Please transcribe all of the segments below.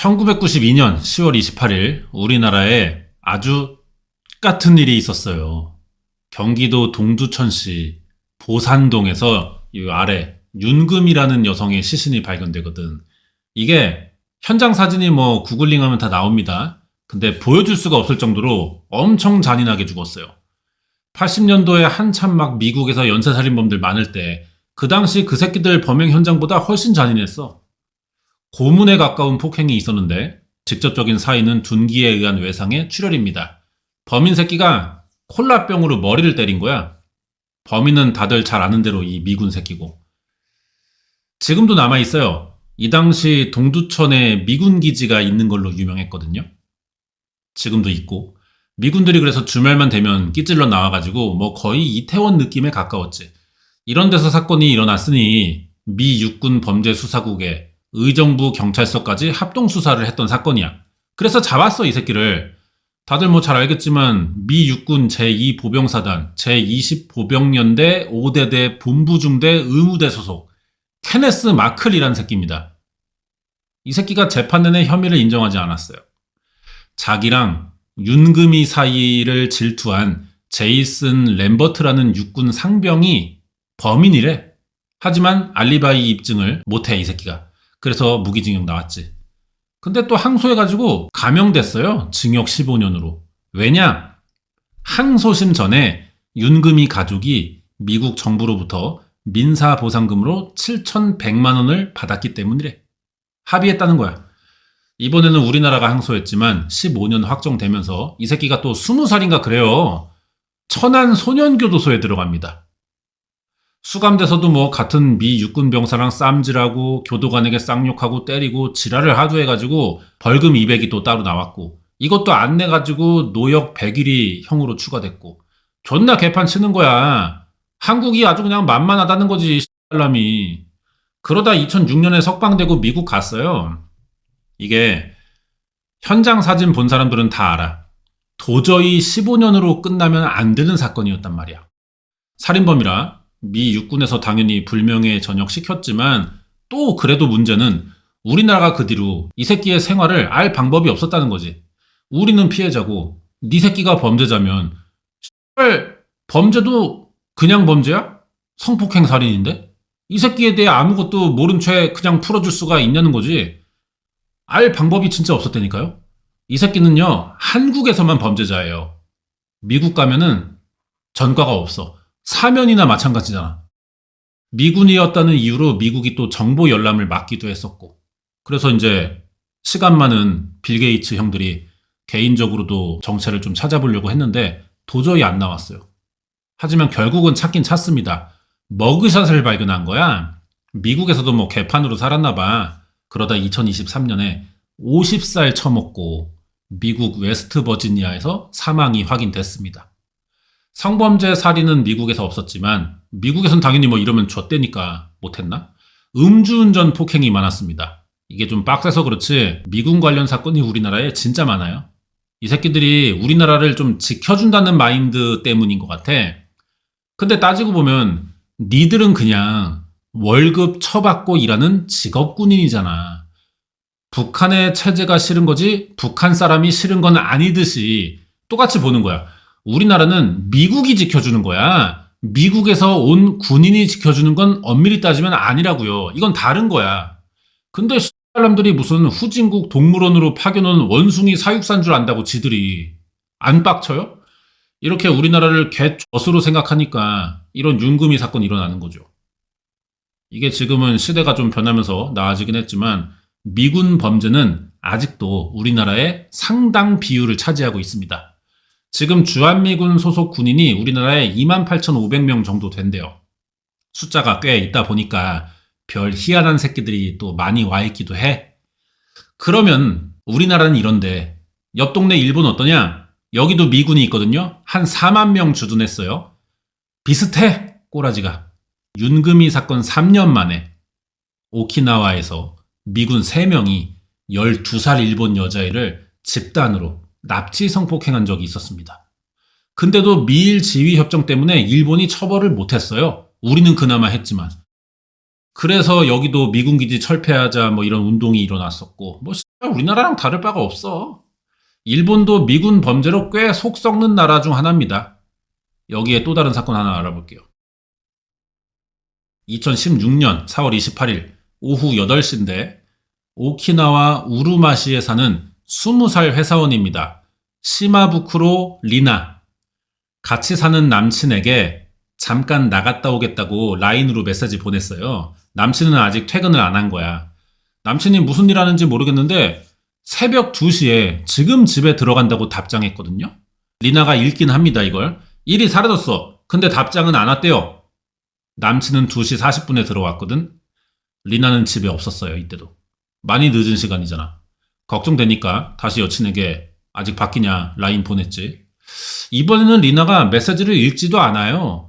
1992년 10월 28일 우리나라에 아주 같은 일이 있었어요. 경기도 동두천시 보산동에서 이 아래 윤금이라는 여성의 시신이 발견되거든. 이게 현장 사진이 뭐 구글링하면 다 나옵니다. 근데 보여줄 수가 없을 정도로 엄청 잔인하게 죽었어요. 80년도에 한참 막 미국에서 연쇄살인범들 많을 때 그 당시 그 새끼들 범행 현장보다 훨씬 잔인했어. 고문에 가까운 폭행이 있었는데 직접적인 사인은 둔기에 의한 외상의 출혈입니다. 범인 새끼가 콜라병으로 머리를 때린 거야. 범인은 다들 잘 아는 대로 이 미군 새끼고. 지금도 남아있어요. 이 당시 동두천에 미군 기지가 있는 걸로 유명했거든요. 지금도 있고. 미군들이 그래서 주말만 되면 끼찔러 나와가지고 뭐 거의 이태원 느낌에 가까웠지. 이런 데서 사건이 일어났으니 미 육군 범죄수사국에 의정부 경찰서까지 합동수사를 했던 사건이야. 그래서 잡았어, 이 새끼를. 다들 뭐 잘 알겠지만 미 육군 제2보병사단 제20보병연대 5대대 본부중대 의무대 소속 케네스 마클이란 새끼입니다. 이 새끼가 재판 내내 혐의를 인정하지 않았어요. 자기랑 윤금이 사이를 질투한 제이슨 램버트라는 육군 상병이 범인이래. 하지만 알리바이 입증을 못해, 이 새끼가. 그래서 무기징역 나왔지. 근데 또 항소해가지고 감형됐어요. 징역 15년으로. 왜냐? 항소심 전에 윤금이 가족이 미국 정부로부터 민사보상금으로 7,100만 원을 받았기 때문이래. 합의했다는 거야. 이번에는 우리나라가 항소했지만 15년 확정되면서 이 새끼가 또 20살인가 그래요. 천안소년교도소에 들어갑니다. 수감돼서도 뭐 같은 미 육군병사랑 쌈질하고 교도관에게 쌍욕하고 때리고 지랄을 하도 해가지고 벌금 200이 또 따로 나왔고 이것도 안 내가지고 노역 100일이 형으로 추가됐고 존나 개판 치는 거야. 한국이 아주 그냥 만만하다는 거지, 씨발람이. 그러다 2006년에 석방되고 미국 갔어요. 이게 현장 사진 본 사람들은 다 알아. 도저히 15년으로 끝나면 안 되는 사건이었단 말이야. 살인범이라 미 육군에서 당연히 불명예 전역시켰지만 또 그래도 문제는 우리나라가 그 뒤로 이 새끼의 생활을 알 방법이 없었다는 거지. 우리는 피해자고 네 새끼가 범죄자면 범죄도 그냥 범죄야? 성폭행 살인인데? 이 새끼에 대해 아무것도 모른 채 그냥 풀어줄 수가 있냐는 거지. 알 방법이 진짜 없었다니까요. 이 새끼는요, 한국에서만 범죄자예요. 미국 가면은 전과가 없어. 사면이나 마찬가지잖아. 미군이었다는 이유로 미국이 또 정보 열람을 막기도 했었고. 그래서 이제 시간 많은 빌 게이츠 형들이 개인적으로도 정체를 좀 찾아보려고 했는데 도저히 안 나왔어요. 하지만 결국은 찾긴 찾습니다. 머그샷을 발견한 거야. 미국에서도 뭐 개판으로 살았나 봐. 그러다 2023년에 50살 처먹고 미국 웨스트버지니아에서 사망이 확인됐습니다. 성범죄 살인은 미국에서 없었지만 미국에선 당연히 뭐 이러면 좆대니까 못했나? 음주운전 폭행이 많았습니다. 이게 좀 빡세서 그렇지 미군 관련 사건이 우리나라에 진짜 많아요. 이 새끼들이 우리나라를 좀 지켜준다는 마인드 때문인 것 같아. 근데 따지고 보면 니들은 그냥 월급 처받고 일하는 직업군인이잖아. 북한의 체제가 싫은 거지 북한 사람이 싫은 건 아니듯이 똑같이 보는 거야. 우리나라는 미국이 지켜주는 거야. 미국에서 온 군인이 지켜주는 건 엄밀히 따지면 아니라고요. 이건 다른 거야. 근데 사람들이 무슨 후진국 동물원으로 파견온 원숭이 사육사인 줄 안다고 지들이. 안 빡쳐요? 이렇게 우리나라를 개젖으로 생각하니까 이런 윤금이 사건이 일어나는 거죠. 이게 지금은 시대가 좀 변하면서 나아지긴 했지만 미군 범죄는 아직도 우리나라의 상당 비율을 차지하고 있습니다. 지금 주한미군 소속 군인이 우리나라에 28,500명 정도 된대요. 숫자가 꽤 있다 보니까 별 희한한 새끼들이 또 많이 와 있기도 해. 그러면 우리나라는 이런데 옆 동네 일본 어떠냐? 여기도 미군이 있거든요. 한 4만 명 주둔했어요. 비슷해, 꼬라지가. 윤금이 사건 3년 만에 오키나와에서 미군 3명이 12살 일본 여자애를 집단으로 납치 성폭행한 적이 있었습니다. 근데도 미일 지휘 협정 때문에 일본이 처벌을 못했어요. 우리는 그나마 했지만. 그래서 여기도 미군 기지 철폐하자 뭐 이런 운동이 일어났었고, 뭐 우리나라랑 다를 바가 없어. 일본도 미군 범죄로 꽤 속 썩는 나라 중 하나입니다. 여기에 또 다른 사건 하나 알아볼게요. 2016년 4월 28일 오후 8시인데 오키나와 우루마시에 사는 20살 회사원입니다. 시마부쿠로 리나. 같이 사는 남친에게 잠깐 나갔다 오겠다고 라인으로 메시지 보냈어요. 남친은 아직 퇴근을 안 한 거야. 남친이 무슨 일 하는지 모르겠는데 새벽 2시에 지금 집에 들어간다고 답장했거든요. 리나가 읽긴 합니다, 이걸. 일이 사라졌어. 근데 답장은 안 왔대요. 남친은 2시 40분에 들어왔거든. 리나는 집에 없었어요, 이때도. 많이 늦은 시간이잖아. 걱정되니까 다시 여친에게 아직 바뀌냐 라인 보냈지. 이번에는 리나가 메시지를 읽지도 않아요.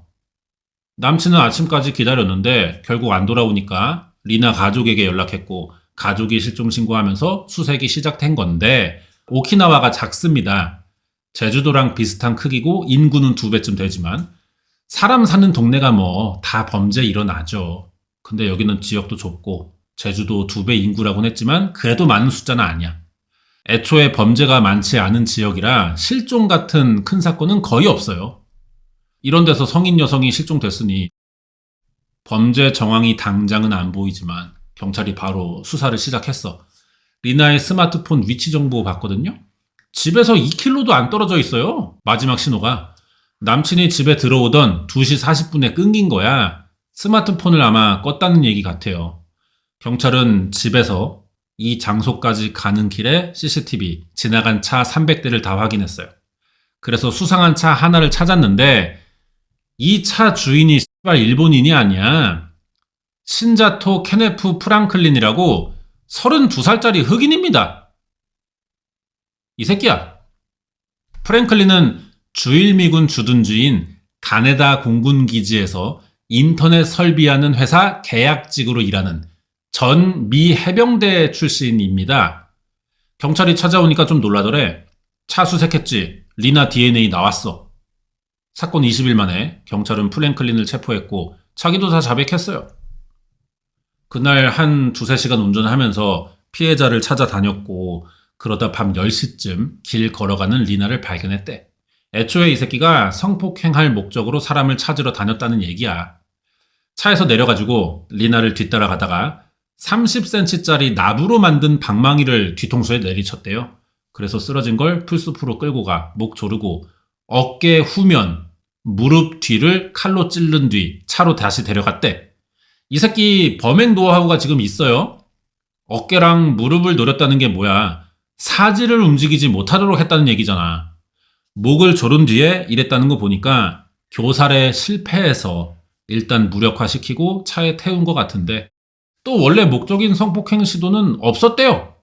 남친은 아침까지 기다렸는데 결국 안 돌아오니까 리나 가족에게 연락했고 가족이 실종 신고하면서 수색이 시작된 건데 오키나와가 작습니다. 제주도랑 비슷한 크기고 인구는 2배쯤 되지만 사람 사는 동네가 뭐 다 범죄 일어나죠. 근데 여기는 지역도 좁고 제주도 2배 인구라고는 했지만 그래도 많은 숫자는 아니야. 애초에 범죄가 많지 않은 지역이라 실종 같은 큰 사건은 거의 없어요. 이런 데서 성인 여성이 실종됐으니 범죄 정황이 당장은 안 보이지만 경찰이 바로 수사를 시작했어. 리나의 스마트폰 위치 정보 봤거든요. 집에서 2km도 안 떨어져 있어요. 마지막 신호가. 남친이 집에 들어오던 2시 40분에 끊긴 거야. 스마트폰을 아마 껐다는 얘기 같아요. 경찰은 집에서 이 장소까지 가는 길에 CCTV, 지나간 차 300대를 다 확인했어요. 그래서 수상한 차 하나를 찾았는데 이 차 주인이 일본인이 아니야. 신자토 케네프 프랑클린이라고 32살짜리 흑인입니다. 이 새끼야. 프랭클린은 주일미군 주둔지인 가네다 공군기지에서 인터넷 설비하는 회사 계약직으로 일하는 전 미 해병대 출신입니다. 경찰이 찾아오니까 좀 놀라더래. 차 수색했지. 리나 DNA 나왔어. 사건 20일 만에 경찰은 프랭클린을 체포했고 자기도 다 자백했어요. 그날 한 2-3시간 운전하면서 피해자를 찾아다녔고 그러다 밤 10시쯤 길 걸어가는 리나를 발견했대. 애초에 이 새끼가 성폭행할 목적으로 사람을 찾으러 다녔다는 얘기야. 차에서 내려가지고 리나를 뒤따라가다가 30cm짜리 나무로 만든 방망이를 뒤통수에 내리쳤대요. 그래서 쓰러진 걸 풀숲으로 끌고 가 목 조르고 어깨 후면, 무릎 뒤를 칼로 찌른 뒤 차로 다시 데려갔대. 이 새끼 범행 노하우가 지금 있어요. 어깨랑 무릎을 노렸다는 게 뭐야. 사지를 움직이지 못하도록 했다는 얘기잖아. 목을 조른 뒤에 이랬다는 거 보니까 교살에 실패해서 일단 무력화시키고 차에 태운 것 같은데 또 원래 목적인 성폭행 시도는 없었대요.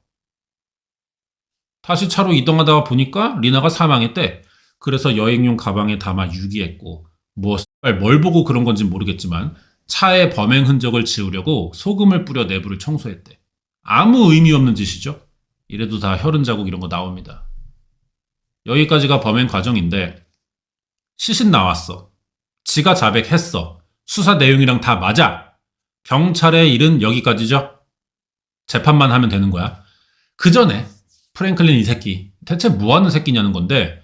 다시 차로 이동하다가 보니까 리나가 사망했대. 그래서 여행용 가방에 담아 유기했고 뭘 보고 그런 건지 모르겠지만 차에 범행 흔적을 지우려고 소금을 뿌려 내부를 청소했대. 아무 의미 없는 짓이죠. 이래도 다 혈흔 자국 이런 거 나옵니다. 여기까지가 범행 과정인데 시신 나왔어. 지가 자백했어. 수사 내용이랑 다 맞아. 경찰의 일은 여기까지죠. 재판만 하면 되는 거야. 그 전에 프랭클린 이 새끼 대체 뭐하는 새끼냐는 건데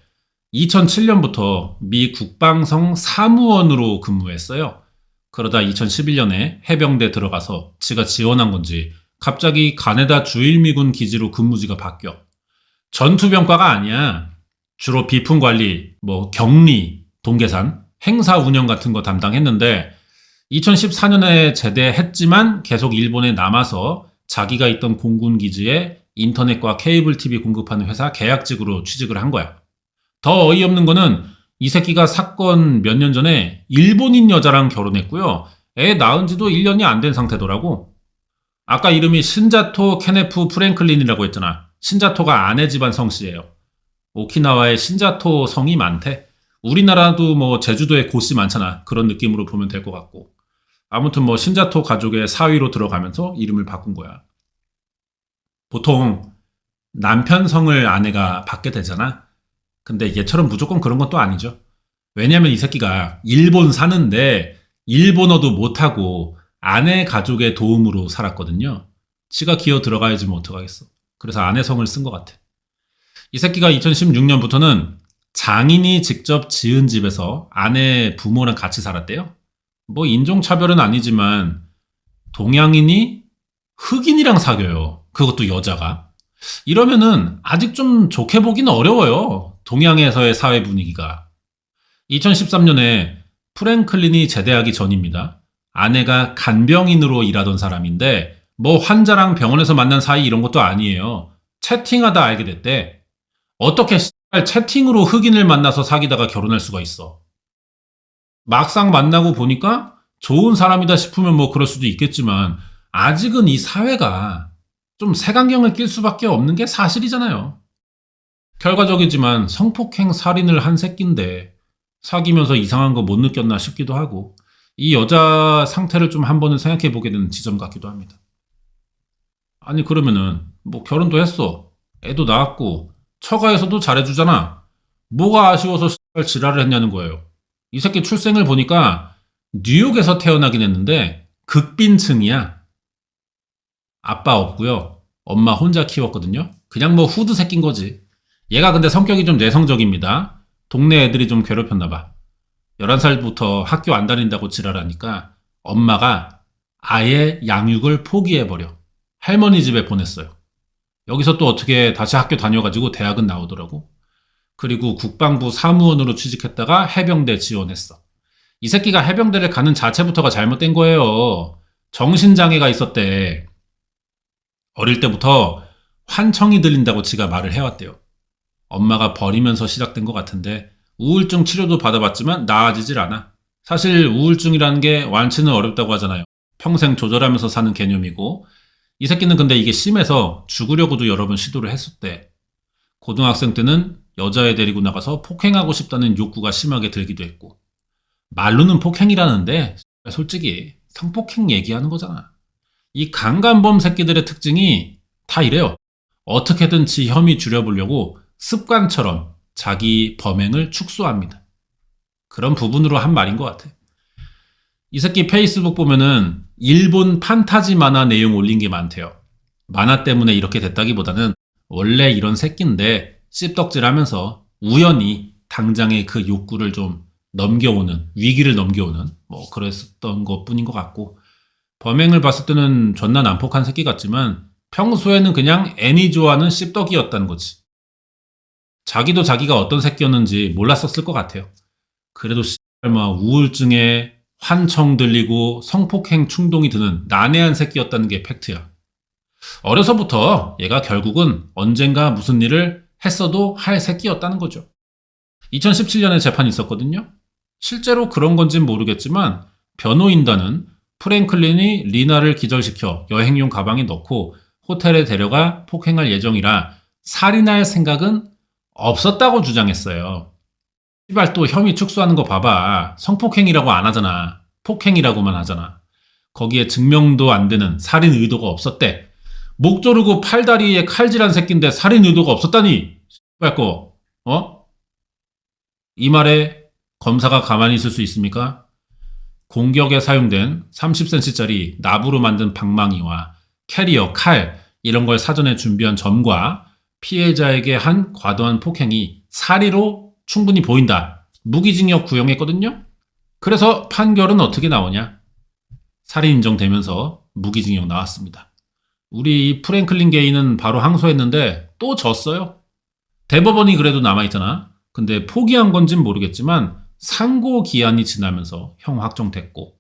2007년부터 미 국방성 사무원으로 근무했어요. 그러다 2011년에 해병대 들어가서 지가 지원한 건지 갑자기 가네다 주일미군 기지로 근무지가 바뀌어. 전투병과가 아니야. 주로 비품 관리, 격리, 동계산, 행사 운영 같은 거 담당했는데 2014년에 제대했지만 계속 일본에 남아서 자기가 있던 공군 기지에 인터넷과 케이블 TV 공급하는 회사 계약직으로 취직을 한 거야. 더 어이없는 거는 이 새끼가 사건 몇 년 전에 일본인 여자랑 결혼했고요. 애 낳은 지도 1년이 안 된 상태더라고. 아까 이름이 신자토 케네프 프랭클린이라고 했잖아. 신자토가 아내 집안 성씨예요. 오키나와에 신자토 성이 많대. 우리나라도 제주도에 고씨 많잖아. 그런 느낌으로 보면 될 것 같고. 아무튼 신자토 가족의 사위로 들어가면서 이름을 바꾼 거야. 보통 남편 성을 아내가 받게 되잖아. 근데 얘처럼 무조건 그런 건 또 아니죠. 왜냐면 이 새끼가 일본 사는데 일본어도 못하고 아내 가족의 도움으로 살았거든요. 지가 기어 들어가야지 뭐 어떡하겠어. 그래서 아내 성을 쓴 것 같아. 이 새끼가 2016년부터는 장인이 직접 지은 집에서 아내 부모랑 같이 살았대요. 뭐 인종차별은 아니지만 동양인이 흑인이랑 사귀어요. 그것도 여자가. 이러면은 아직 좀 좋게 보기는 어려워요. 동양에서의 사회 분위기가. 2013년에 프랭클린이 제대하기 전입니다. 아내가 간병인으로 일하던 사람인데 뭐 환자랑 병원에서 만난 사이 이런 것도 아니에요. 채팅하다 알게 됐대. 어떻게 채팅으로 흑인을 만나서 사귀다가 결혼할 수가 있어. 막상 만나고 보니까 좋은 사람이다 싶으면 뭐 그럴 수도 있겠지만 아직은 이 사회가 좀 색안경을 낄 수밖에 없는 게 사실이잖아요. 결과적이지만 성폭행 살인을 한 새끼인데 사귀면서 이상한 거 못 느꼈나 싶기도 하고 이 여자 상태를 좀 한 번은 생각해 보게 되는 지점 같기도 합니다. 아니 그러면은 뭐 결혼도 했어. 애도 낳았고 처가에서도 잘해주잖아. 뭐가 아쉬워서 지랄을 했냐는 거예요. 이 새끼 출생을 보니까 뉴욕에서 태어나긴 했는데 극빈층이야. 아빠 없고요. 엄마 혼자 키웠거든요. 그냥 뭐 후드 새끼인 거지. 얘가 근데 성격이 좀 내성적입니다. 동네 애들이 좀 괴롭혔나 봐. 11살부터 학교 안 다닌다고 지랄하니까 엄마가 아예 양육을 포기해버려. 할머니 집에 보냈어요. 여기서 또 어떻게 다시 학교 다녀가지고 대학은 나오더라고. 그리고 국방부 사무원으로 취직했다가 해병대 지원했어. 이 새끼가 해병대를 가는 자체부터가 잘못된 거예요. 정신장애가 있었대. 어릴 때부터 환청이 들린다고 지가 말을 해왔대요. 엄마가 버리면서 시작된 것 같은데 우울증 치료도 받아봤지만 나아지질 않아. 사실 우울증이라는 게 완치는 어렵다고 하잖아요. 평생 조절하면서 사는 개념이고 이 새끼는 근데 이게 심해서 죽으려고도 여러 번 시도를 했었대. 고등학생 때는 여자애 데리고 나가서 폭행하고 싶다는 욕구가 심하게 들기도 했고 말로는 폭행이라는데 솔직히 성폭행 얘기하는 거잖아. 이 강간범 새끼들의 특징이 다 이래요. 어떻게든 지 혐의 줄여보려고 습관처럼 자기 범행을 축소합니다. 그런 부분으로 한 말인 것 같아. 이 새끼 페이스북 보면은 일본 판타지 만화 내용 올린 게 많대요. 만화 때문에 이렇게 됐다기보다는 원래 이런 새끼인데 씹덕질 하면서 우연히 당장의 그 욕구를 좀 넘겨오는, 위기를 넘겨오는 뭐 그랬었던 것 뿐인 것 같고 범행을 봤을 때는 존나 난폭한 새끼 같지만 평소에는 그냥 애니 좋아하는 씹덕이었다는 거지. 자기도 자기가 어떤 새끼였는지 몰랐었을 것 같아요. 그래도 막 우울증에 환청 들리고 성폭행 충동이 드는 난해한 새끼였다는 게 팩트야. 어려서부터 얘가 결국은 언젠가 무슨 일을 했어도 할 새끼였다는 거죠. 2017년에 재판이 있었거든요. 실제로 그런 건진 모르겠지만 변호인단은 프랭클린이 리나를 기절시켜 여행용 가방에 넣고 호텔에 데려가 폭행할 예정이라 살인할 생각은 없었다고 주장했어요. 씨발 또 혐의 축소하는 거 봐봐. 성폭행이라고 안 하잖아. 폭행이라고만 하잖아. 거기에 증명도 안 되는 살인 의도가 없었대. 목 조르고 팔다리에 칼질한 새끼인데 살인 의도가 없었다니. 씨발 거. 이 말에 검사가 가만히 있을 수 있습니까? 공격에 사용된 30cm짜리 나부로 만든 방망이와 캐리어, 칼 이런 걸 사전에 준비한 점과 피해자에게 한 과도한 폭행이 살해로 충분히 보인다. 무기징역 구형했거든요. 그래서 판결은 어떻게 나오냐? 살인 인정되면서 무기징역 나왔습니다. 우리 프랭클린 게이는 바로 항소했는데 또 졌어요. 대법원이 그래도 남아있잖아. 근데 포기한 건진 모르겠지만 상고 기한이 지나면서 형 확정됐고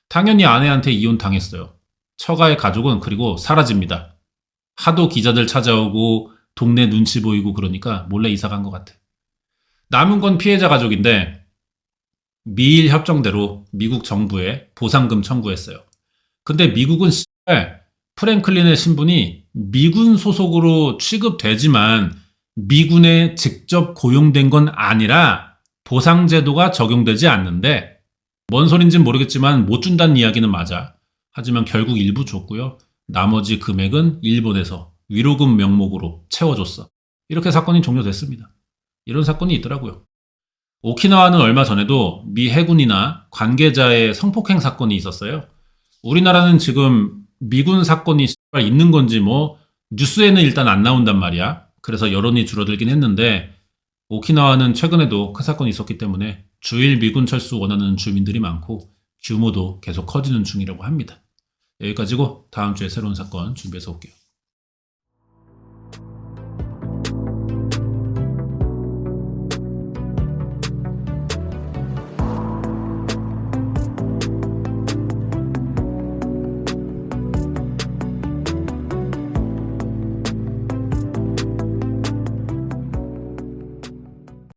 당연히 아내한테 이혼 당했어요. 처가의 가족은 그리고 사라집니다. 하도 기자들 찾아오고 동네 눈치 보이고 그러니까 몰래 이사 간 것 같아. 남은 건 피해자 가족인데 미일 협정대로 미국 정부에 보상금 청구했어요. 근데 미국은 프랭클린의 신분이 미군 소속으로 취급되지만 미군에 직접 고용된 건 아니라 보상제도가 적용되지 않는데 뭔 소린지는 모르겠지만 못 준다는 이야기는 맞아. 하지만 결국 일부 줬고요. 나머지 금액은 일본에서 위로금 명목으로 채워줬어. 이렇게 사건이 종료됐습니다. 이런 사건이 있더라고요. 오키나와는 얼마 전에도 미 해군이나 관계자의 성폭행 사건이 있었어요. 우리나라는 지금 미군 사건이 있는 건지 뭐 뉴스에는 일단 안 나온단 말이야. 그래서 여론이 줄어들긴 했는데 오키나와는 최근에도 큰 사건이 있었기 때문에 주일 미군 철수 원하는 주민들이 많고 규모도 계속 커지는 중이라고 합니다. 여기까지고 다음 주에 새로운 사건 준비해서 올게요.